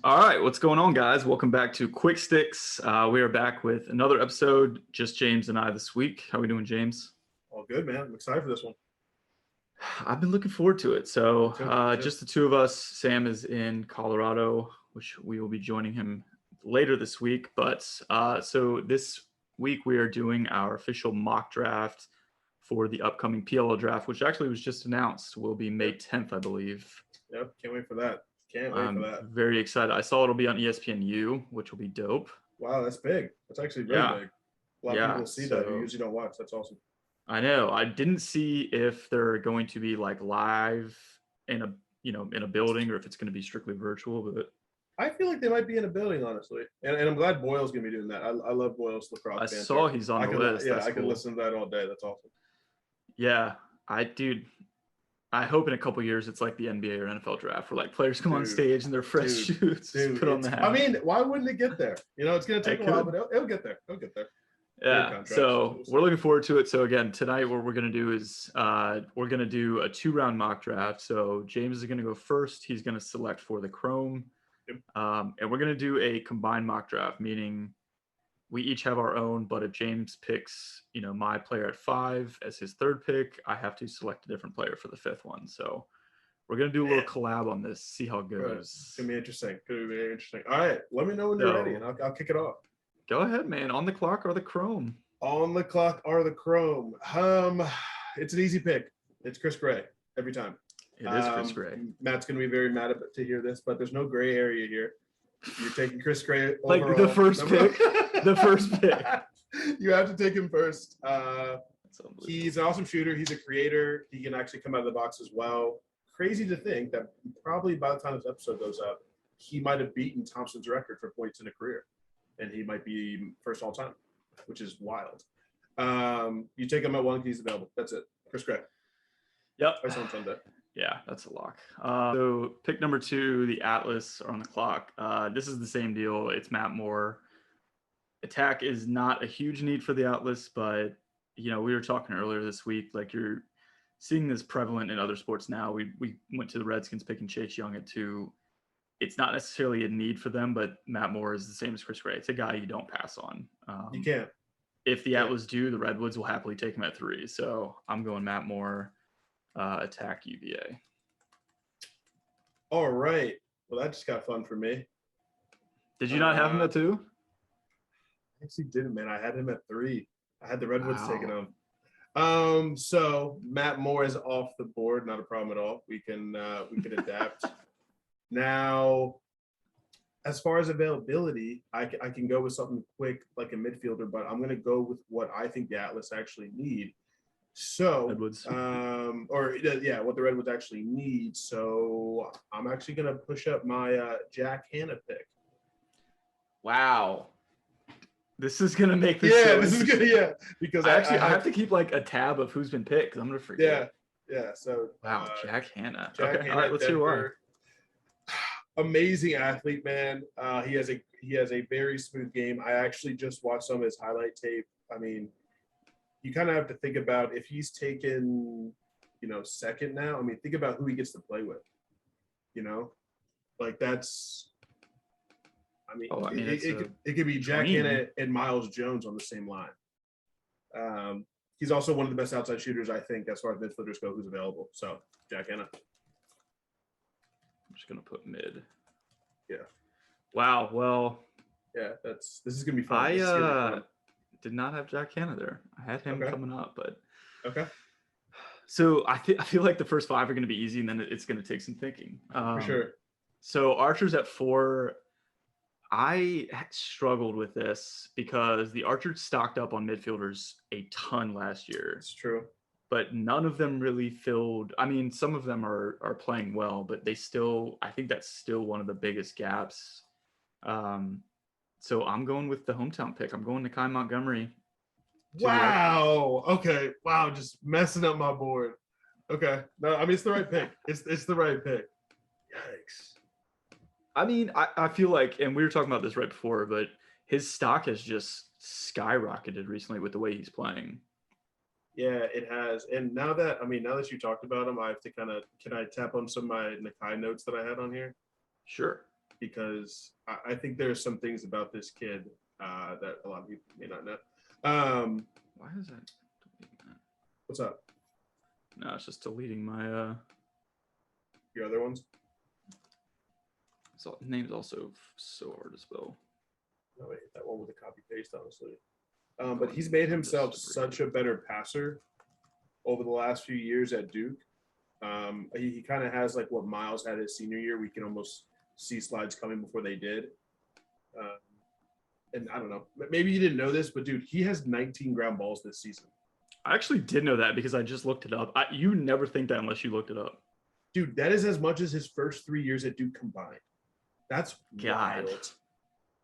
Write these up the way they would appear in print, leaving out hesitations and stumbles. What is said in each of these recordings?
All right, what's going on, guys? Welcome back to Quick Sticks. We are back with another episode, just James and I this week. How are we doing, James? All good, man. I'm excited for this one. I've been looking forward to it. So Me too. just the two of us. Sam is in Colorado, which we will be joining him later this week. But so this week we are doing our official mock draft for the upcoming PLL draft, which actually was just announced. Will be May 10th, I believe. Yep, can't wait for that. Can't wait for that. Very excited. I saw it'll be on ESPNU, which will be dope. Wow, that's big. That's actually really big. A lot of people see that who usually don't watch. That's awesome. I know. I didn't see if they're going to be like live in a building or if it's going to be strictly virtual, but I feel like they might be in a building, honestly. And I'm glad Boyle's going to be doing that. I love Boyle's lacrosse. I saw he's on the list. Yeah, I could listen to that all day. That's awesome. Yeah, I hope in a couple years it's like the NBA or NFL draft where like players come on stage and their fresh shoots put on the hat. I mean, why wouldn't it get there? It's going to take a while, but it'll get there. It'll get there. Yeah, so we're looking forward to it. So again, tonight what we're going to do is we're going to do a 2-round mock draft. So James is going to go first. He's going to select for the Chrome. Yep. And we're going to do a combined mock draft, meaning we each have our own, but if James picks, my player at 5 as his third pick, I have to select a different player for the 5th one. So we're going to do a little collab on this, see how it goes. Right. It's going to be interesting. All right, let me know when you're ready, and I'll kick it off. Go ahead, man. On the clock are the Chrome. On the clock are the Chrome. It's an easy pick. It's Chris Gray every time. It is Chris Gray. Matt's going to be very mad to hear this, but there's no gray area here. You're taking Chris Gray like overall. The first pick. The first pick. You have to take him first. He's an awesome shooter. He's a creator. He can actually come out of the box as well. Crazy to think that probably by the time this episode goes up, he might have beaten Thompson's record for points in a career. And he might be first all time, which is wild. You take him at 1, he's available. That's it. Chris Gray. Yep. I saw him Sunday. Yeah, that's a lock. So pick number 2, the Atlas are on the clock. This is the same deal. It's Matt Moore. Attack is not a huge need for the Atlas, but we were talking earlier this week, like you're seeing this prevalent in other sports now. We went to the Redskins picking Chase Young at 2. It's not necessarily a need for them, but Matt Moore is the same as Chris Gray. It's a guy you don't pass on. You can't. If the Atlas do, the Redwoods will happily take him at 3. So I'm going Matt Moore, attack UVA. All right. Well, that just got fun for me. Did you not have him at 2? I actually didn't, man. I had him at 3. I had the Redwoods taking him. So Matt Moore is off the board. Not a problem at all. We can adapt. Now, as far as availability, I can go with something quick like a midfielder, but I'm going to go with what I think the Atlas actually need. So, Redwoods. What the Redwoods actually need. So I'm actually going to push up my Jack Hanna pick. Wow. This is going to make this because I have to keep like a tab of who's been picked because I'm going to forget. Yeah. So wow, Jack Hanna. Okay, Hanna, all right, let's hear why. Amazing athlete, man. He has a very smooth game. I actually just watched some of his highlight tape. I mean, you kind of have to think about if he's taken, second now. I mean, think about who he gets to play with. Like that's. I mean, it could be Jack Hanna and Miles Jones on the same line. He's also one of the best outside shooters, I think, as far as midfielders go, who's available. So Jack Hanna. I'm just gonna put mid. Yeah. Wow. Well. Yeah, this is gonna be fun. I did not have Jack Hanna there. I had him coming up, but. Okay. So I feel like the first 5 are gonna be easy, and then it's gonna take some thinking. For sure. So Archer's at 4. I struggled with this because the Archers stocked up on midfielders a ton last year. It's true. But none of them really filled. I mean, some of them are playing well, but I think that's still one of the biggest gaps. So I'm going with the hometown pick. I'm going to Kai Montgomery. Wow. Okay. Wow. Just messing up my board. Okay. No, I mean, it's the right pick. It's the right pick. Yikes. I mean, I feel like, and we were talking about this right before, but his stock has just skyrocketed recently with the way he's playing. Yeah, it has. And now that you talked about him, I have to can I tap on some of my Nakai notes that I had on here? Sure. because I think there's some things about this kid that a lot of people may not know. Why is that? What's up? No, it's just deleting my Your other ones? so, name's also so hard to spell. No, wait, that one with the copy paste, honestly. But he's made himself such a better passer over the last few years at Duke. He kind of has like what Miles had his senior year. We can almost see slides coming before they did. And I don't know, maybe you didn't know this, but dude, he has 19 ground balls this season. I actually did know that because I just looked it up. You never think that unless you looked it up. Dude, that is as much as his first 3 years at Duke combined. That's wild.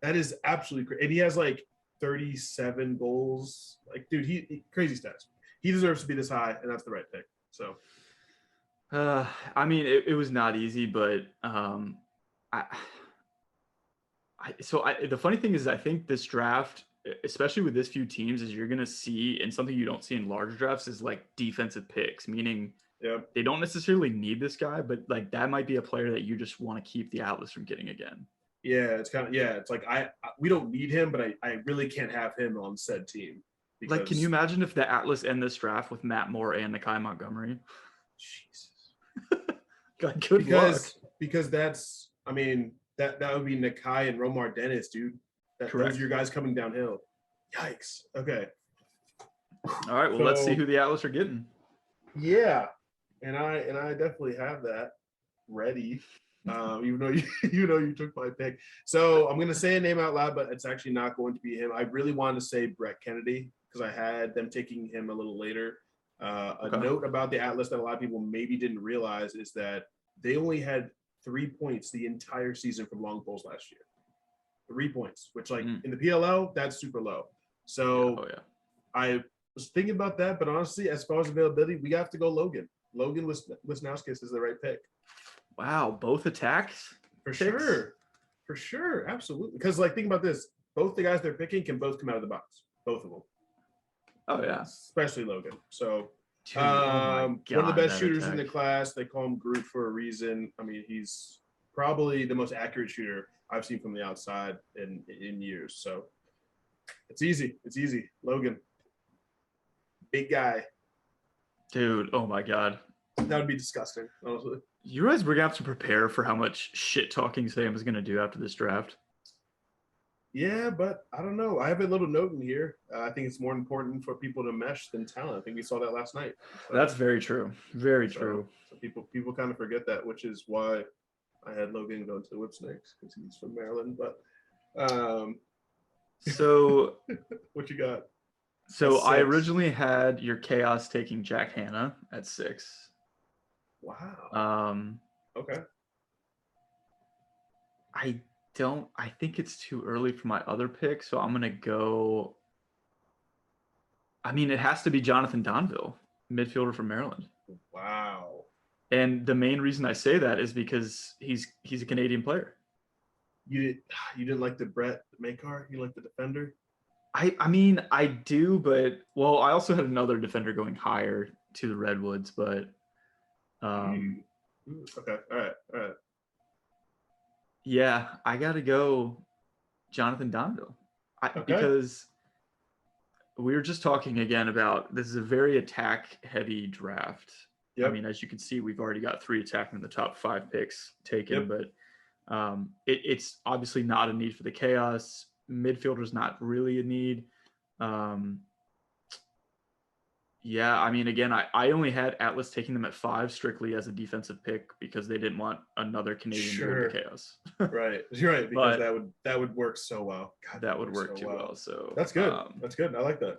That is absolutely crazy. And he has like 37 goals. Like, dude, he crazy stats. He deserves to be this high, and that's the right pick. So, I mean, it was not easy, but the funny thing is, I think this draft, especially with this few teams, is you're gonna see, and something you don't see in larger drafts is like defensive picks, meaning they don't necessarily need this guy, but like that might be a player that you just want to keep the Atlas from getting again. Yeah, it's kind of it's like we don't need him, but I really can't have him on said team. Because... Like, can you imagine if the Atlas end this draft with Matt Moore and Nakai Montgomery? Jesus. God, good luck. Because that's, I mean, that would be Nakai and Romar Dennis, dude. Those are your guys coming downhill. Yikes. Okay. All right. Well, let's see who the Atlas are getting. Yeah, and I definitely have that ready. Even though you took my pick. So I'm gonna say a name out loud, but it's actually not going to be him. I really wanted to say Brett Kennedy because I had them taking him a little later. A note about the Atlas that a lot of people maybe didn't realize is that they only had 3 points the entire season from long poles last year. 3 points, which like in the PLL, that's super low. So I was thinking about that, but honestly, as far as availability, we have to go Logan. Logan Wisnauskas is the right pick. Wow, both attacks? For sure, absolutely. Because like, think about this: both the guys they're picking can both come out of the box, both of them. Oh yeah, especially Logan. So, dude, God, one of the best shooters in the class. They call him Groot for a reason. I mean, he's probably the most accurate shooter I've seen from the outside in years. So, it's easy. It's easy. Logan, big guy, dude. Oh my God, that would be disgusting, honestly. You guys were gonna have to prepare for how much shit talking Sam is gonna do after this draft. Yeah, but I don't know. I have a little note in here. I think it's more important for people to mesh than talent. I think we saw that last night. So, that's very true. Very true. So people kind of forget that, which is why I had Logan go to the Whip Snakes because he's from Maryland. But so what you got? So I originally had your Chaos taking Jack Hanna at 6. Wow. Okay. I think it's too early for my other pick, so I'm gonna go. I mean, it has to be Jonathan Donville, midfielder from Maryland. Wow. And the main reason I say that is because he's a Canadian player. You didn't like the Brett Makar? You like the defender? I mean, I do, but well, I also had another defender going higher to the Redwoods, but okay, all right. Yeah, I gotta go Jonathan Donville. Because we were just talking again about this is a very attack-heavy draft. Yep. I mean, as you can see, we've already got 3 attacking in the top 5 picks taken, but it's obviously not a need for the Chaos. Midfielder's not really a need. Yeah, I mean, again, I only had Atlas taking them at 5 strictly as a defensive pick because they didn't want another Canadian doing the Chaos. Right, you're right, because that would work so well. God, that would work too well. So that's good. That's good. I like that.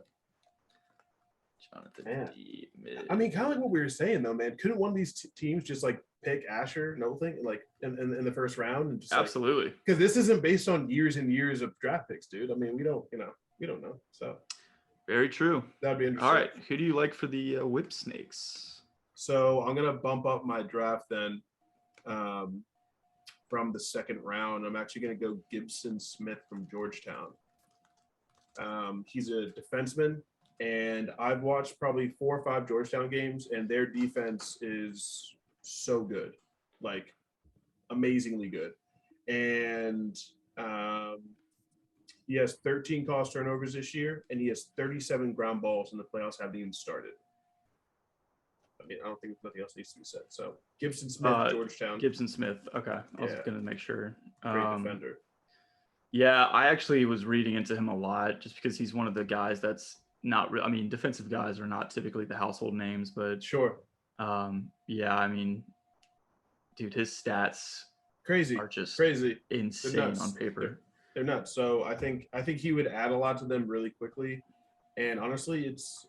Jonathan D. I mean, kind of like what we were saying though, man. Couldn't one of these teams just like pick Asher, Nothing, like in the first round, and just absolutely because this isn't based on years and years of draft picks, dude. I mean, we don't know. So. Very true. That'd be interesting. All right. Who do you like for the Whip Snakes? So I'm going to bump up my draft then from the second round. I'm actually going to go Gibson Smith from Georgetown. He's a defenseman, and I've watched probably 4 or 5 Georgetown games, and their defense is so good, like amazingly good. and he has 13 caused turnovers this year, and he has 37 ground balls in the playoffs haven't even started. I mean, I don't think nothing else needs to be said. So Gibson Smith, Georgetown. Gibson Smith. Okay, I was gonna make sure. Great defender. Yeah, I actually was reading into him a lot just because he's one of the guys that's not real. I mean, defensive guys are not typically the household names, but sure. Yeah, I mean, dude, his stats are just crazy, insane on paper. They're nuts. So I think he would add a lot to them really quickly. And honestly, it's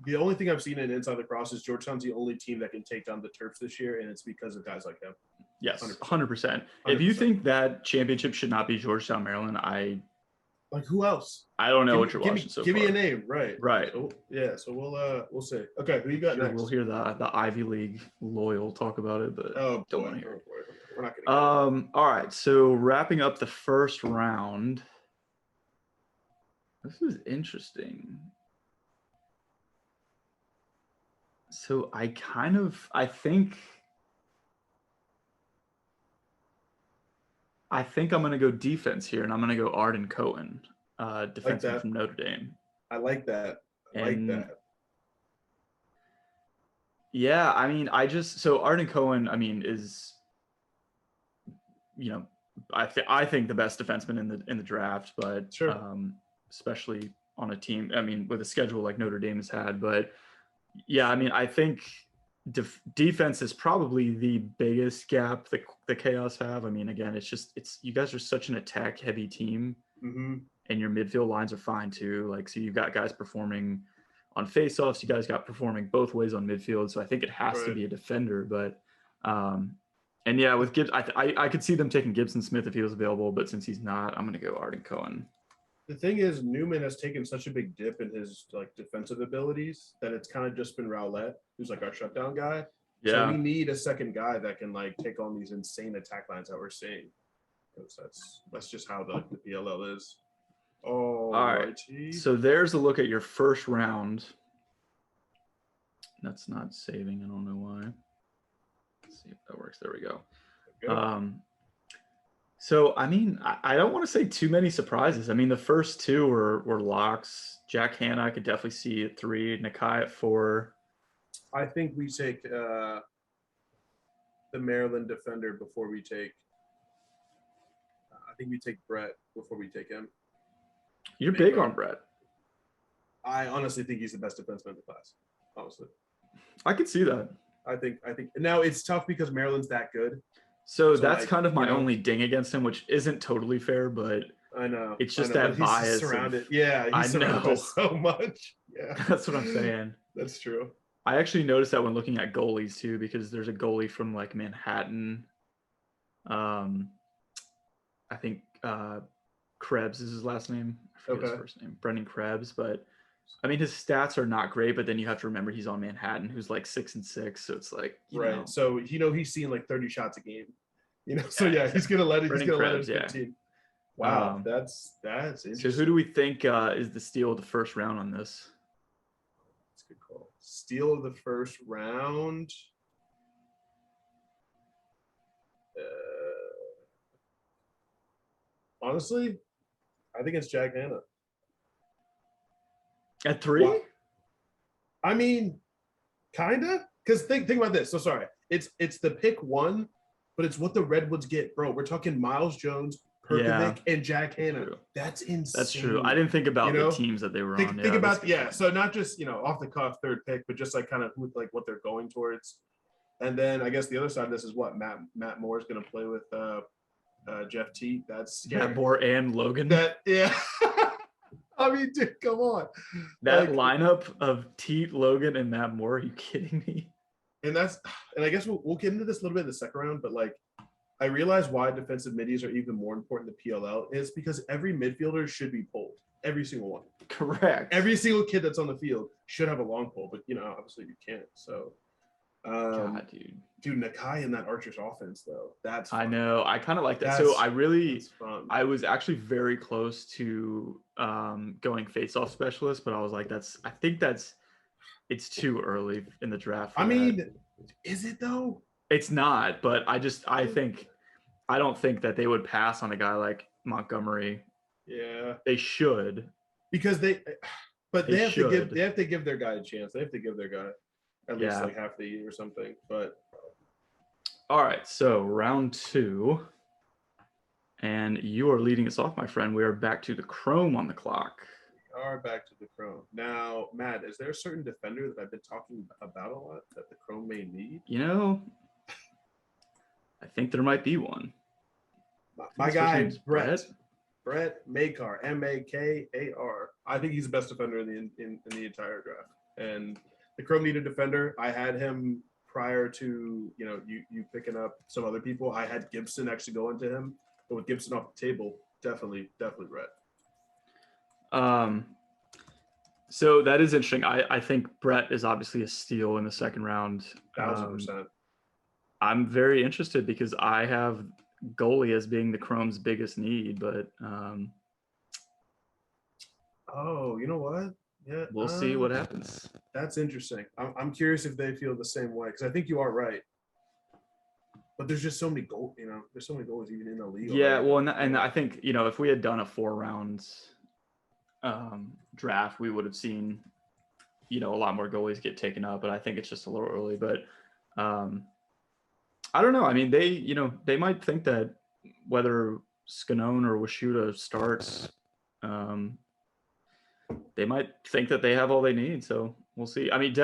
the only thing I've seen in Inside Lacrosse is Georgetown's the only team that can take down the Terps this year, and it's because of guys like him. Yes, 100%. If you think that championship should not be Georgetown, Maryland, like who else? I don't know what you're watching so far. Give me a name, right? Right. So, yeah. So we'll see. Okay, who you got next? We'll hear the Ivy League loyal talk about it, but don't want to hear it. We're not gonna. All right. So wrapping up the first round. This is interesting. So I think I'm going to go defense here, and I'm going to go Arden Cohen, defenseman from Notre Dame. I like that. Yeah, I mean, so Arden Cohen, I mean, is, I think the best defenseman in the draft, but sure. Especially on a team, I mean, with a schedule like Notre Dame has had, but yeah, I mean, I think defense is probably the biggest gap that the Chaos have. I mean, again, it's you guys are such an attack heavy team, mm-hmm. and your midfield lines are fine too. Like, so you've got guys performing on faceoffs, you guys got performing both ways on midfield. So I think it has to be a defender, but and yeah, with Gibbs, I could see them taking Gibson Smith if he was available, but since he's not, I'm going to go Arden Cohen. The thing is, Newman has taken such a big dip in his defensive abilities that it's kind of just been Rowlett, who's our shutdown guy. Yeah. So we need a second guy that can take on these insane attack lines that we're seeing. Because that's just how the PLL is. Oh, all right. So there's a look at your first round. That's not saving. I don't know why. Let's see if that works. There we go. So, I mean, I don't want to say too many surprises. I mean, the first two were locks. Jack Hanna, I could definitely see at 3. Nakai at 4. I think we take the Maryland defender before we take I think we take Brett before we take him. You're big on Brett. I honestly think he's the best defenseman in the class. Honestly. I could see that. I think now it's tough because Maryland's that good. So that's kind of my only ding against him, which isn't totally fair, but I know it's just that bias. He's surrounded. He's surrounded so much. Yeah, that's what I'm saying. That's true. I actually noticed that when looking at goalies too, because there's a goalie from Manhattan. I think Krebs is his last name. I forget his first name. Brendan Krebs, but I mean his stats are not great, but then you have to remember he's on Manhattan, who's 6-6, so it's you know. So he's seeing 30 shots a game. So he's gonna let it. He's gonna let it 15. Wow, that's interesting. So who do we think is the steal of the first round on this? That's a good call. Steal of the first round. Honestly, I think it's Jack Hanna. At 3? Wow. I mean, kinda. Because think about this. So sorry. It's the pick 1, but it's what the Redwoods get, bro. We're talking Miles Jones, Perkovic, and Jack Hanna. True. That's insane. That's true. I didn't think about the teams that they were on. Think about so not just off the cuff third pick, but just kind of what they're going towards. And then I guess the other side of this is what Matt Moore is going to play with Jeff Teat. That's scary. Matt Moore and Logan. I mean, dude, come on. That lineup of Teat, Logan, and Matt Moore. Are you kidding me? And I guess we'll get into this a little bit in the second round, but I realize why defensive middies are even more important to PLL is because every midfielder should be pulled. Every single one. Correct. Every single kid that's on the field should have a long pole, but obviously you can't. So God, dude, Nakai in that Archers offense though. That's fun. I know. I kind of like that. So I was actually very close to going face-off specialist, but I was like, it's too early in the draft. I mean, is it though? It's not, but I think I don't think that they would pass on a guy like Montgomery. Yeah, They should. because but They should. they have to give their guy a chance. They have to give their guy at least Yeah. like half the year or something. But All right. So round 2. And you are leading us off, my friend. We are back to the Chrome on the clock. we are back to the Chrome now. Matt, is there a certain defender that I've been talking about a lot that the Chrome may need? You know, I think there might be one. My guy Brett Makar, Makar. I think he's the best defender in the entire draft. And the Chrome needed a defender. I had him prior to you picking up some other people. I had Gibson actually go into him, but with Gibson off the table, definitely Brett. So that is interesting. I think Brett is obviously a steal in the second round. 1,000%. I'm very interested because I have goalie as being the Chrome's biggest need, but oh, you know what? Yeah, we'll see what happens. That's interesting. I'm curious if they feel the same way because I think you are right. But there's just so many goals, there's so many goals even in the league. Yeah, well, and I think, if we had done a 4-round draft, we would have seen, a lot more goalies get taken up, but I think it's just a little early. But I don't know. I mean, they might think that whether Scanone or Washuta starts, they might think that they have all they need. So we'll see. I mean,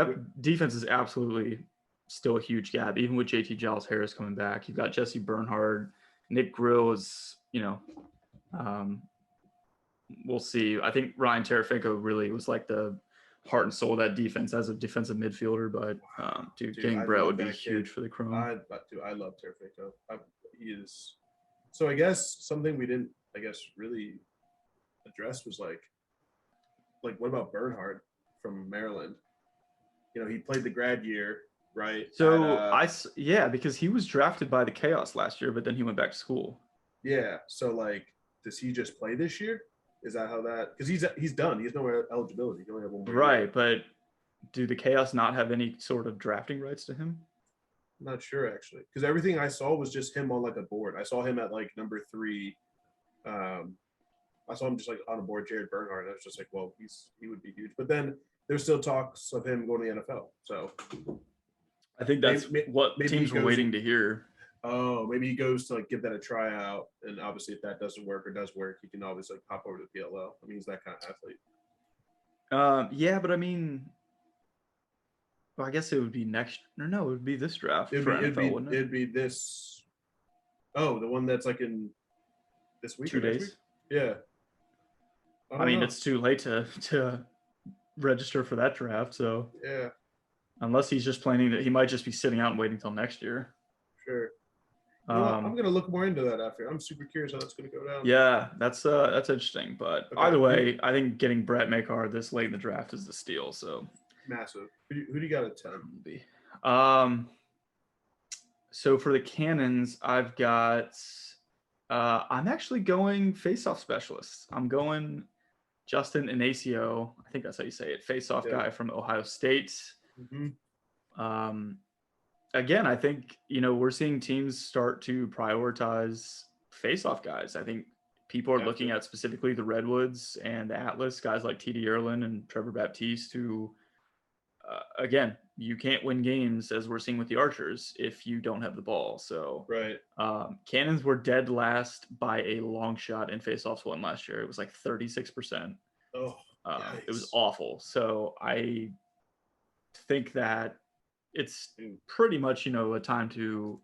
defense is absolutely still a huge gap, even with JT Giles Harris coming back. You've got Jesse Bernhard, Nick Grill is, we'll see. I think Ryan Terefenko really was like the heart and soul of that defense as a defensive midfielder. But getting Brett would be huge for the Chrome. I love Terefenko. He is. So I guess something we didn't, really address was like what about Bernhard from Maryland? He played the grad year, right? So because he was drafted by the Chaos last year, but then he went back to school. Yeah. So does he just play this year? Is that how that? Because he's done. He has no eligibility. He only have one more right, year. But do the Chaos not have any sort of drafting rights to him? I'm not sure actually, because everything I saw was just him on a board. I saw him at number 3. I saw him just on a board, Jared Bernhard. And I was just like, well, he would be huge. But then there's still talks of him going to the NFL. So I think that's what teams were waiting to hear. Oh, maybe he goes to give that a tryout, and obviously if that doesn't work or does work, he can obviously pop over to PLL. I mean, he's that kind of athlete. Yeah, but I mean, well, I guess it would be next. No, it would be this draft for NFL, wouldn't it? It'd be this. Oh, the one that's in this week. 2 days. Yeah. I mean, it's too late to register for that draft. So yeah. Unless he's just planning that he might just be sitting out and waiting until next year. Sure. I'm gonna look more into that after. I'm super curious how that's gonna go down. Yeah, that's interesting. But either way, I think getting Brett Makar this late in the draft is the steal. So massive. Who do you got at 10? So for the Cannons, I've got. I'm actually going face-off specialist. I'm going Justin Inacio. I think that's how you say it. Face-off guy from Ohio State. Mm-hmm. Again, I think, we're seeing teams start to prioritize face-off guys. I think people are looking at specifically the Redwoods and the Atlas, guys like T.D. Erlin and Trevor Baptiste, who, again, you can't win games, as we're seeing with the Archers, if you don't have the ball. So right. Cannons were dead last by a long shot in face-offs won last year. It was 36%. Oh, it was awful. So I think that it's pretty much, a time to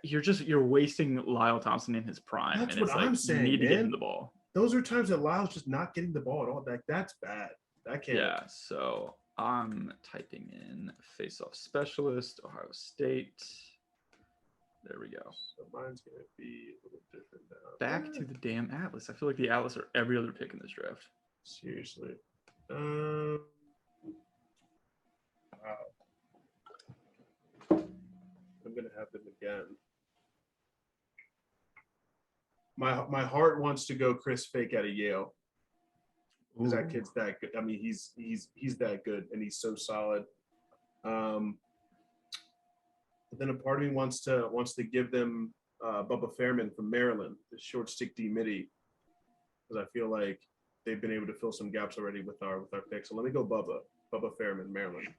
you're wasting Lyle Thompson in his prime. That's and what I'm saying. You need to get him the ball. Those are times that Lyle's just not getting the ball at all. That's bad. That can't. Yeah. So I'm typing in face-off specialist, Ohio State. There we go. So mine's gonna be a little different now. Back to the damn Atlas. I feel like the Atlas are every other pick in this draft. Seriously. Wow. I'm gonna have them again. My heart wants to go Chris Fake out of Yale. Because that kid's that good. I mean, he's that good and he's so solid. But then a part of me wants to give them Bubba Fairman from Maryland, the short stick D midi, because I feel like they've been able to fill some gaps already with our picks. So let me go Bubba Fairman, Maryland.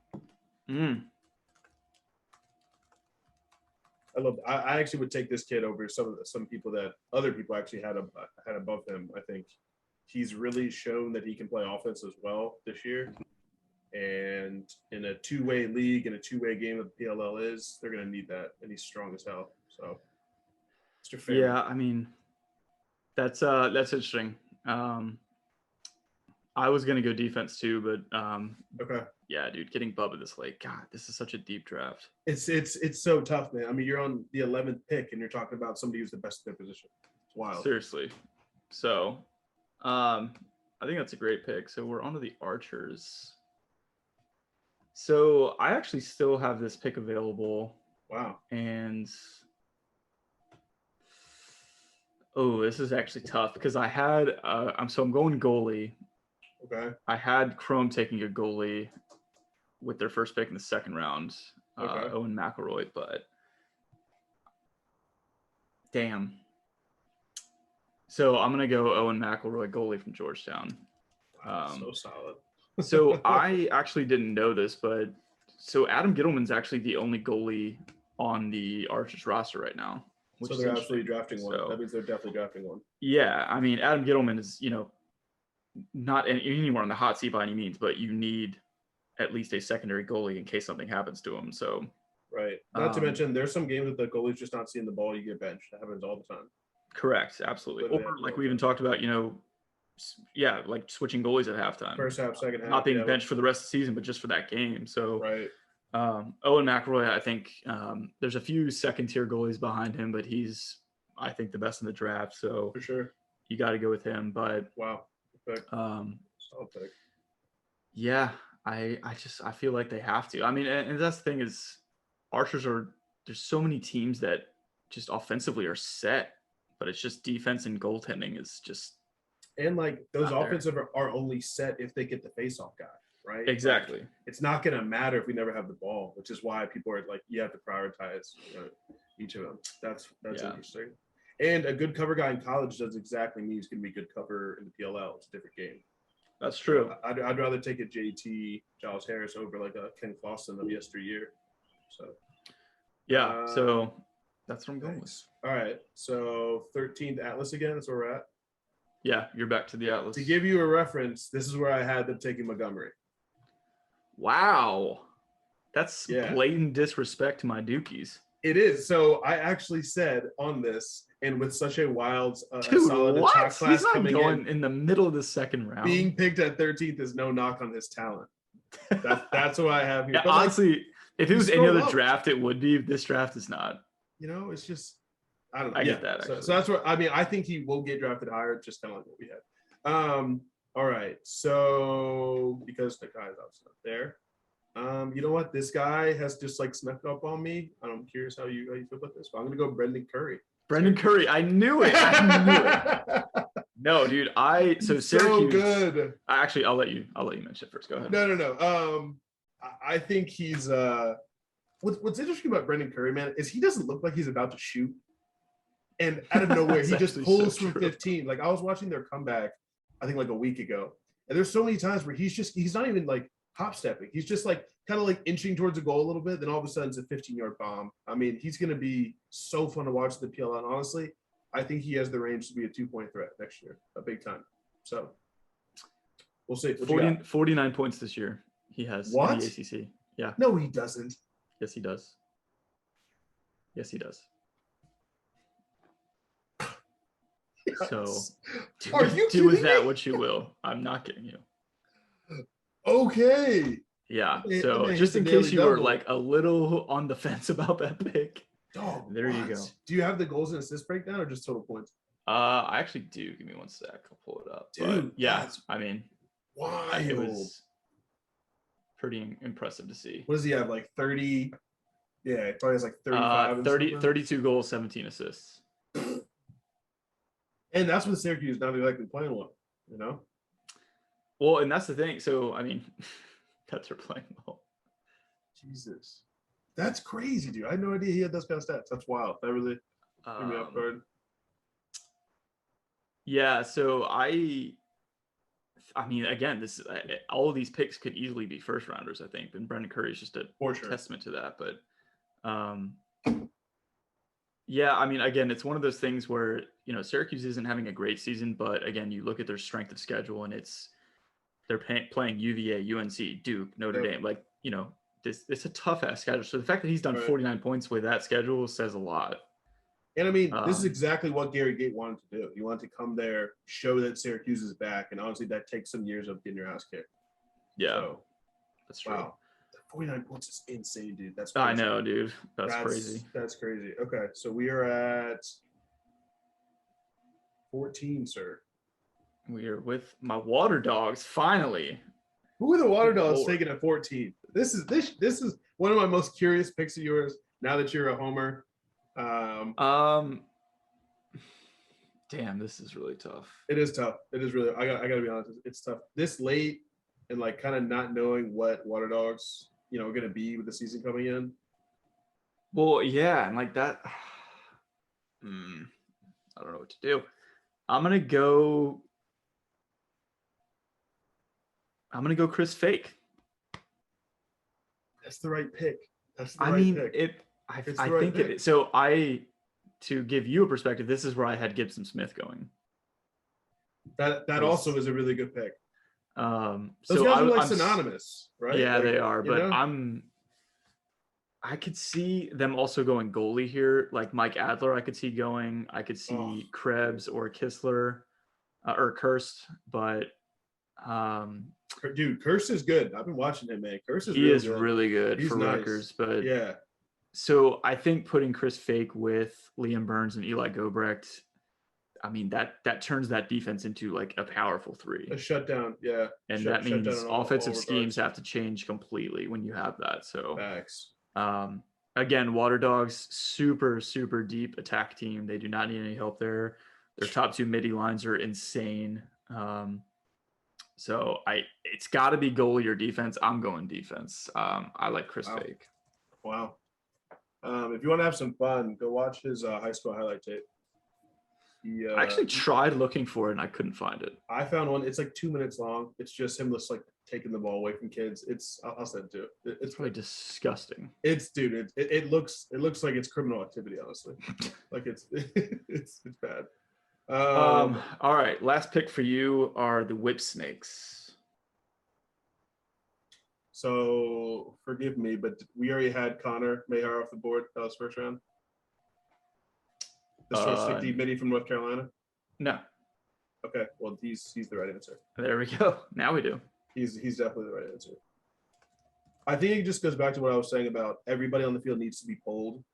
I actually would take this kid over some people that other people actually had above him. I think he's really shown that he can play offense as well this year. And in a two-way league, in a two-way game that the PLL is, they're going to need that. And he's strong as hell. So, Mr. Fairman. Yeah, I mean, that's interesting. I was going to go defense too, but okay. Yeah, dude, getting Bubba this late. God, this is such a deep draft. It's so tough, man. I mean, you're on the 11th pick and you're talking about somebody who's the best in their position. It's wild. Seriously. So, I think that's a great pick. So we're on to the Archers. So I actually still have this pick available. Wow. And this is actually tough because I had I'm going goalie. Okay. I had Chrome taking a goalie with their first pick in the second round, okay. Owen McElroy, but damn. So I'm gonna go Owen McElroy, goalie from Georgetown. So solid. So I actually didn't know this, but so Adam Gittleman's actually the only goalie on the Archers roster right now. So they're absolutely drafting one. That means they're definitely drafting one. Yeah, I mean Adam Gittleman is not anywhere on the hot seat by any means, but you need at least a secondary goalie in case something happens to him. So right. Not to mention there's some games that the goalie's just not seeing the ball, you get benched. That happens all the time. Correct, absolutely. Or like we even talked about, like switching goalies at halftime. First half, second half. Not being benched for the rest of the season, but just for that game. So right. Owen McElroy, I think there's a few second-tier goalies behind him, but he's, I think, the best in the draft. So for sure, you got to go with him. But wow, pick. Solid pick. Yeah, I feel like they have to. I mean, and that's the thing is, Archers there's so many teams that just offensively are set, but it's just defense and goaltending is just. And like those offensive are only set if they get the face-off guy, right? Exactly. Like, it's not going to matter if we never have the ball, which is why people are like, you have to prioritize each of them. That's interesting. And a good cover guy in college doesn't exactly mean he's going to be good cover in the PLL. It's a different game. That's true. I'd rather take a JT Giles Harris over like a Ken Clausen of yesteryear. So. Yeah. So that's what I'm going with. All right. So 13th Atlas again. That's where we're at. Yeah, you're back to the Atlas. To give you a reference, this is where I had them taking Montgomery. Wow. That's blatant disrespect to my Dukies. It is. So I actually said on this, and with such a wild, solid attack class he's not coming going in the middle of the second round. Being picked at 13th is no knock on his talent. That's what I have here. Yeah, honestly, if it was any other draft, it would be. This draft is not. It's just. I don't know. I get that. So that's what I mean. I think he will get drafted higher, just kind of like what we had. All right. So because the guy is obviously not there, you know what? This guy has just like snuck up on me. I'm curious how you feel about this. But I'm gonna go Brendan Curry. Brendan Curry. I knew it. No, dude. So Syracuse. So good. Actually, I'll let you mention it first. Go ahead. No. I think he's. What's interesting about Brendan Curry, man, is he doesn't look like he's about to shoot. And out of nowhere, he just pulls from 15. Like I was watching their comeback, I think like a week ago. And there's so many times where he's not even like hop stepping. He's just like kind of like inching towards a goal a little bit. Then all of a sudden it's a 15-yard bomb. I mean, he's going to be so fun to watch the PLL. And honestly, I think he has the range to be a 2-point threat next year, a big time. So we'll see. 49 points this year. He has what? In the ACC. Yeah. No, he doesn't. Yes, he does. Yes, he does. So do with that what you will. I'm not kidding you. Okay. Yeah. So just in case you were like a little on the fence about that pick, there you go. Do you have the goals and assists breakdown or just total points? I actually do. Give me one sec. I'll pull it up. Dude, but yeah. I mean, wild. It was pretty impressive to see. What does he have? Like 30? Yeah, he probably has like 35. 32 goals, 17 assists. And that's when Syracuse not exactly playing well, Well, and that's the thing. So, I mean, that's her playing well. Jesus. That's crazy, dude. I had no idea he had those kind of stats. That's wild. That really. Give me off guard. Yeah, so I mean, again, this all of these picks could easily be first rounders, I think, and Brendan Curry is just a testament to that. But yeah, I mean, again, it's one of those things where Syracuse isn't having a great season, but again, you look at their strength of schedule, and they're playing UVA, UNC, Duke, Notre Dame, like it's a tough ass schedule. So the fact that he's done 49 points with that schedule says a lot. And I mean, this is exactly what Gary Gait wanted to do. He wanted to come there, show that Syracuse is back, and honestly, that takes some years of getting your ass kicked. Yeah, so, that's true. Wow, 49 points is insane, dude. That's crazy. I know, dude. That's crazy. That's crazy. Okay, so we are at 14, sir. We are with my Water Dogs finally. Who are the Water Dogs taking at 14? This is one of my most curious picks of yours. Now that you're a homer. Damn, this is really tough. It is tough. It is really. I gotta be honest. It's tough. This late and like kind of not knowing what Water Dogs are gonna be with the season coming in. Well, yeah, and like that. I don't know what to do. I'm gonna go Chris Fake. That's the right pick. That's the right pick. I think it is. So to give you a perspective, this is where I had Gibson Smith going. That also is a really good pick. Those guys are like synonymous, right? Yeah, like, they are. But I could see them also going goalie here, like Mike Adler. I could see going. I could see Krebs or Kistler or Kirst, but dude, Kirst is good. I've been watching him, man. Kirst is really good for nice. Rutgers, but yeah. So I think putting Chris Fake with Liam Burns and Eli Gobrecht, I mean that turns that defense into like a powerful three. A shutdown, yeah. And that means offensive schemes have to change completely when you have that. So facts. Again, Water Dogs, super, super deep attack team. They do not need any help there. Their top two midi lines are insane. So it's got to be goalie or defense. I'm going defense. I like Chris Fake. Wow. If you want to have some fun, go watch his high school highlight tape. I actually tried looking for it and I couldn't find it. I found one. It's like 2 minutes long. It's just him just like taking the ball away from kids. I'll send it to it. It's probably disgusting. It looks like it's criminal activity, honestly. Like it's bad. All right. Last pick for you are the Whip Snakes. So forgive me, but we already had Connor Mayhar off the board. That was first round. The short stick deep midi from North Carolina. No. Okay, well he's the right answer. There we go. Now we do. He's definitely the right answer. I think it just goes back to what I was saying about everybody on the field needs to be pulled.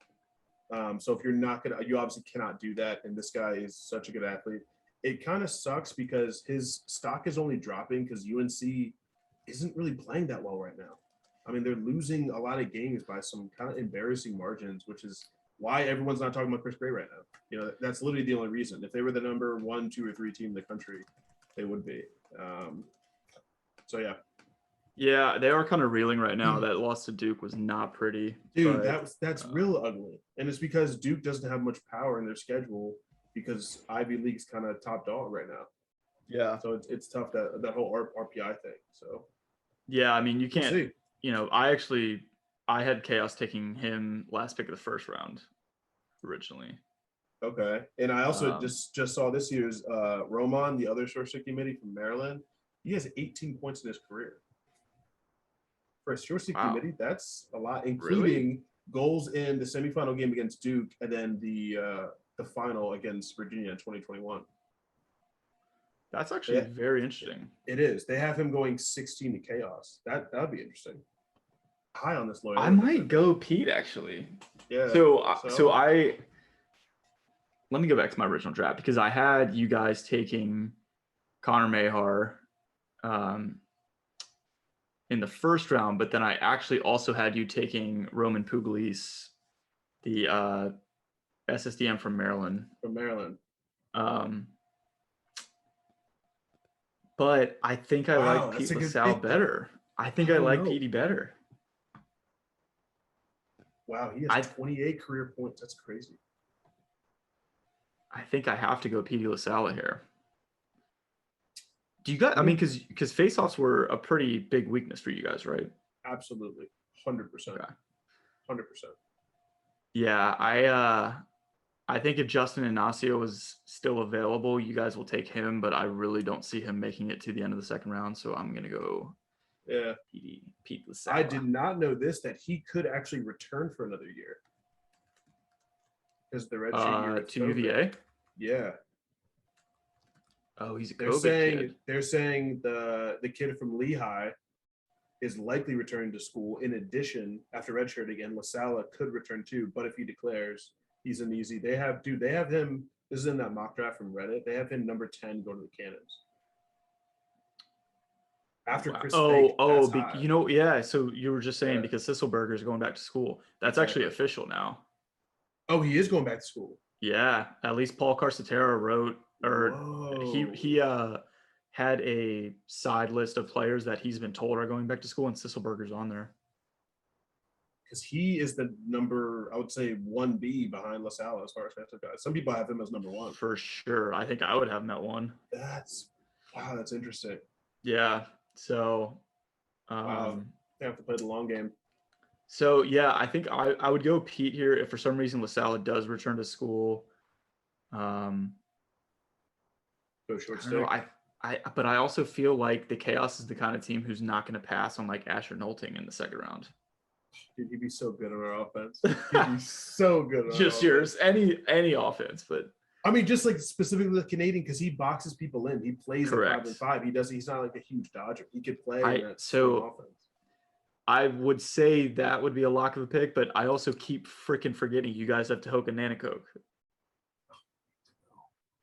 So if you're not you obviously cannot do that. And this guy is such a good athlete. It kind of sucks because his stock is only dropping because UNC isn't really playing that well right now. I mean, they're losing a lot of games by some kind of embarrassing margins, which is why everyone's not talking about Chris Gray right now. That's literally the only reason. If they were the number 1, 2, or 3 team in the country, they would be. So yeah. Yeah, they are kind of reeling right now. That loss to Duke was not pretty. Dude, that's real ugly. And it's because Duke doesn't have much power in their schedule because Ivy League's kind of top dog right now. Yeah. So it's tough, that whole RPI thing. So yeah, I mean, you can't, I had Chaos taking him last pick of the first round originally. Okay. And I also just saw this year's Roman, the other short stick midi from Maryland. He has 18 points in his career. For a short stick midi, that's a lot, including goals in the semifinal game against Duke and then the final against Virginia in 2021. That's actually very interesting. It is. They have him going 16 to Chaos. That would be interesting. High on this lawyer. I might go Pete actually. Yeah. So let me go back to my original draft because I had you guys taking Connor Mayhar in the first round, but then I actually also had you taking Roman Pugliese, the SSDM from Maryland. But I think I like Pete LaSalle better. I think I like Petey better. Wow, he has 28 career points. That's crazy. I think I have to go Petey LaSalle here. Do you guys? I mean, because faceoffs were a pretty big weakness for you guys, right? Absolutely, 100%, Okay. 100%. Yeah, I think if Justin Ignacio was still available, you guys will take him, but I really don't see him making it to the end of the second round, so I'm gonna go Yeah, Pete LaSalle. I did not know this, that he could actually return for another year because the red shirt year to UVA. Yeah. Oh, he's a They're COVID saying kid. they're saying the kid from Lehigh is likely returning to school. In addition, after redshirt again, LaSalle could return too, but if he declares, he's an easy. They have him. This is in that mock draft from Reddit. They have him number 10 go to the Cannons. After Wow. Chris Fake, you know, yeah. So you were just saying Yeah. because Sisselberger is going back to school. That's actually official now. Oh, he is going back to school. Yeah, at least Paul Carcetera wrote, or Whoa. he had a side list of players that he's been told are going back to school, and Sisselberger's on there. Because he is the number, I would say, 1B behind LaSalle as far as defensive guys. Some people have him as number 1. For sure. I think I would have him at 1. That's interesting. Yeah. So Wow. They have to play the long game. So yeah, I think I would go Pete here if for some reason LaSalle does return to school. Go short stick. But I also feel like the Chaos is the kind of team who's not going to pass on like Asher Nolting in the second round. Dude, he'd be so good on our offense. He'd be so good on just yours, any offense, but I mean, just like specifically the Canadian, because he boxes people in. He plays correct. at 5-5. He's not like a huge dodger. He could play offense. I would say that would be a lock of a pick, but I also keep freaking forgetting you guys have Tehoka Nanakoke.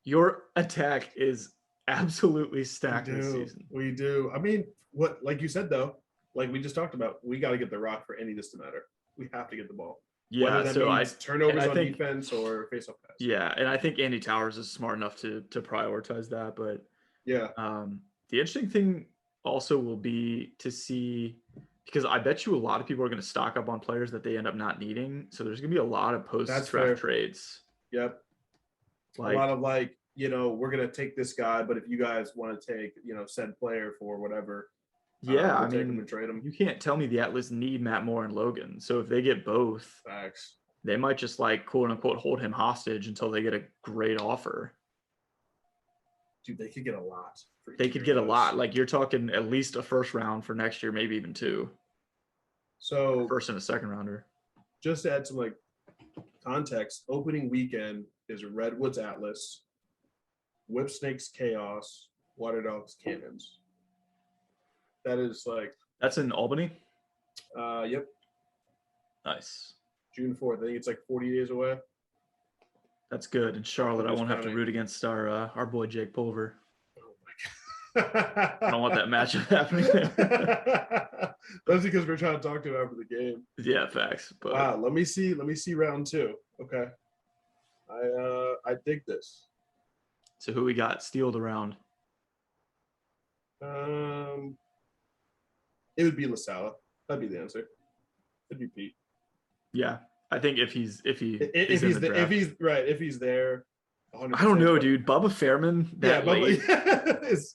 Your attack is absolutely stacked this season. We do. I mean, what, like you said, though, like we just talked about, we got to get the rock for any of this to matter. We have to get the ball. Yeah, whether that means turnovers on defense or face-off pass. Yeah, and I think Andy Towers is smart enough to prioritize that. But yeah, the interesting thing also will be to see, because I bet you a lot of people are going to stock up on players that they end up not needing. So there's going to be a lot of post-draft trades. Yep. A lot of we're going to take this guy, but if you guys want to take, said player for whatever. Yeah, I mean, you can't tell me the Atlas need Matt Moore and Logan. So if they get both, facts, they might just like quote unquote hold him hostage until they get a great offer. Dude, they could get a lot. They could get a lot. Like you're talking at least a first round for next year, maybe even 2. So first and a second rounder. Just to add some like context, opening weekend is Redwoods Atlas, Whip Snakes Chaos, Water Dogs Cannons. That is like. That's in Albany? Yep. Nice. June 4th. I think it's like 40 days away. That's good. In Charlotte, I won't have to root against our boy Jake Pulver. Oh my God. I don't want that matchup happening. That's because we're trying to talk to him after the game. Yeah, facts. But wow, let me see round 2. Okay. I dig this. So who we got stealed around? It would be LaSalle. That'd be the answer. It'd be Pete. Yeah, I think if he's there. 100%. I don't know, dude. Bubba Fairman.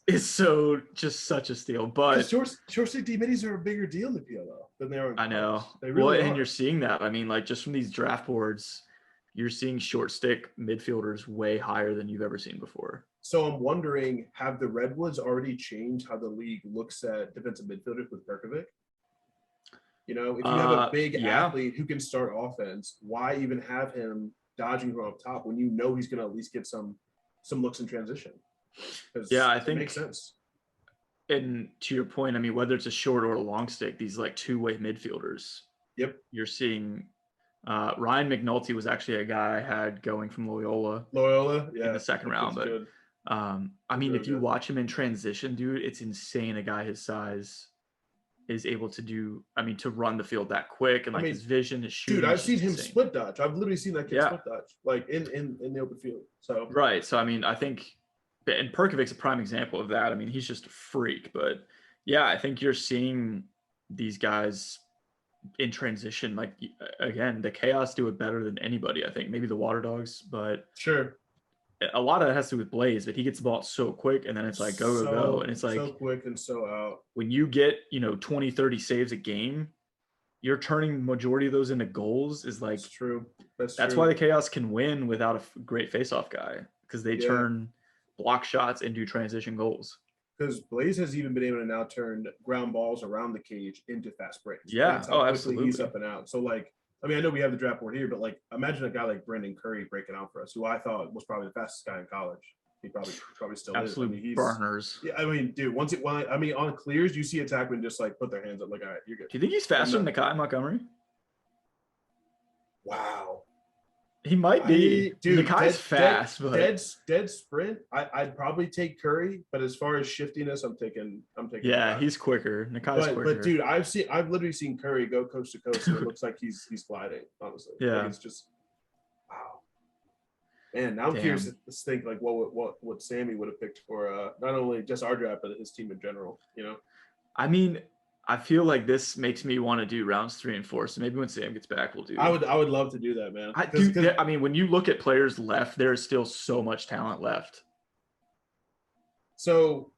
Is so just such a steal. But short stick D minis are a bigger deal in the PLL than they are. I know. They really are. And you're seeing that. I mean, like just from these draft boards, you're seeing short stick midfielders way higher than you've ever seen before. So I'm wondering, have the Redwoods already changed how the league looks at defensive midfielders with Perkovic? If you have a big athlete who can start offense, why even have him dodging from up top when you know he's going to at least get some looks in transition? Yeah, I think it makes sense. And to your point, I mean, whether it's a short or a long stick, these like two-way midfielders. Yep. You're seeing Ryan McNulty was actually a guy I had going from Loyola. Yeah. In the second round. But good. I mean, if you watch him in transition, dude, it's insane. A guy his size is able to do, to run the field that quick, and his vision is shooting. Dude, I've seen him split dodge. I've literally seen that kid split dodge, like in the open field. So right. So I think, and Perkovic's a prime example of that. I mean, he's just a freak. But yeah, I think you're seeing these guys in transition. Like again, the Chaos do it better than anybody. I think maybe the Water Dogs, but sure. a lot of it has to do with Blaze, but he gets the ball so quick, and then it's like go, go, go. And it's like so quick and so out. when you get, 20, 30 saves a game, you're turning majority of those into goals. Is like That's true. That's why true. the Chaos can win without a great faceoff guy, because they turn block shots into transition goals. Because Blaze has even been able to now turn ground balls around the cage into fast breaks. Yeah. That's how quickly Absolutely. he's up and out. So like, I mean, I know we have the draft board here, but like, imagine a guy like Brendan Curry breaking out for us, who I thought was probably the fastest guy in college. He probably still Absolute is. I mean, burners. Yeah, I mean, dude, on clears, you see attackmen just like put their hands up, like, all right, you're good. Do you think he's faster than Nakai Montgomery? Wow. He might be. Dude, Nakai's fast, but dead sprint. I'd probably take Curry, but as far as shiftiness, I'm taking. Yeah, he's quicker. Nakai's quicker. But dude, I've literally seen Curry go coast to coast, and it looks like he's gliding. Honestly, yeah, like it's just wow. Man, now I'm curious to think like what Sammy would have picked for not only just our draft but his team in general. I mean, I feel like this makes me want to do rounds 3 and 4. So maybe when Sam gets back, we'll do. I would love to do that, man. I mean, when you look at players left, there is still so much talent left. So,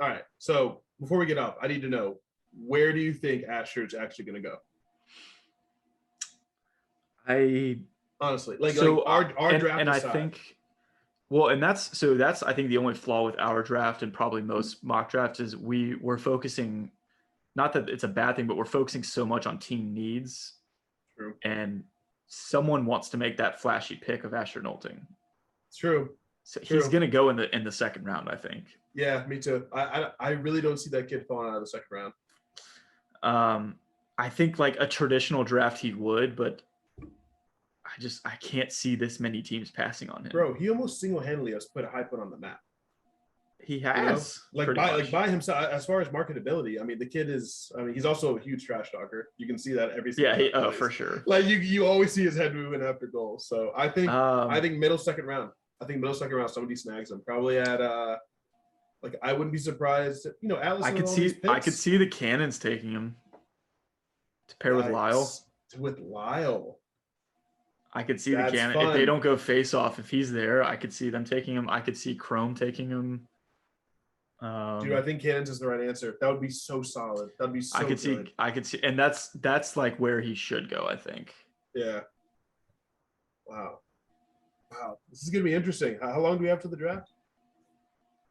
all right. So before we get off, I need to know, where do you think Asher's actually going to go? Honestly, our draft. And aside. I think. Well, and that's I think the only flaw with our draft and probably most mock drafts is we're focusing. Not that it's a bad thing, but we're focusing so much on team needs. True. And someone wants to make that flashy pick of Asher Nolting. True. So he's going to go in the second round, I think. Yeah, me too. I really don't see that kid falling out of the second round. I think like a traditional draft he would, but I can't see this many teams passing on him. Bro, he almost single-handedly has put a high foot on the map. He has, by himself. As far as marketability, I mean, the kid is. I mean, he's also a huge trash talker. You can see that every single. Yeah, for sure. Like you always see his head moving after goals. So I think middle second round. Somebody snags him probably at I wouldn't be surprised. Atlas. I could see the Cannons taking him to pair with Lyle. I could see the Cannon if they don't go face off. If he's there, I could see them taking him. I could see Chrome taking him. Dude, I think Cannons is the right answer. That would be so solid. That'd be so good. I could see, and that's like where he should go, I think. Yeah. Wow. This is gonna be interesting. How long do we have to the draft?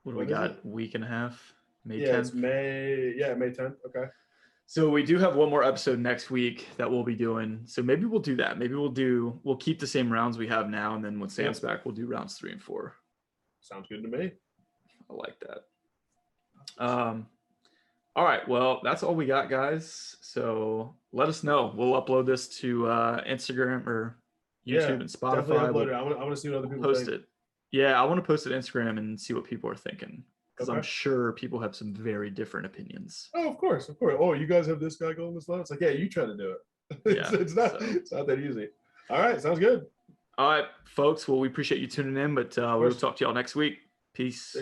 What do we got? Week and a half. May 10th. It's May 10th. Okay. So we do have one more episode next week that we'll be doing. So maybe we'll do that. Maybe we'll keep the same rounds we have now, and then when Sam's back, we'll do rounds 3 and 4. Sounds good to me. I like that. All right. Well, that's all we got, guys. So let us know. We'll upload this to Instagram or YouTube and Spotify. Upload it. I want to see what other people post it. Yeah, I want to post it to Instagram and see what people are thinking, because I'm sure people have some very different opinions. Oh, of course. Oh, you guys have this guy going this low? It's like, yeah, you try to do it. It's not that easy. All right, sounds good. All right, folks. Well, we appreciate you tuning in, but we'll talk to y'all next week. Peace.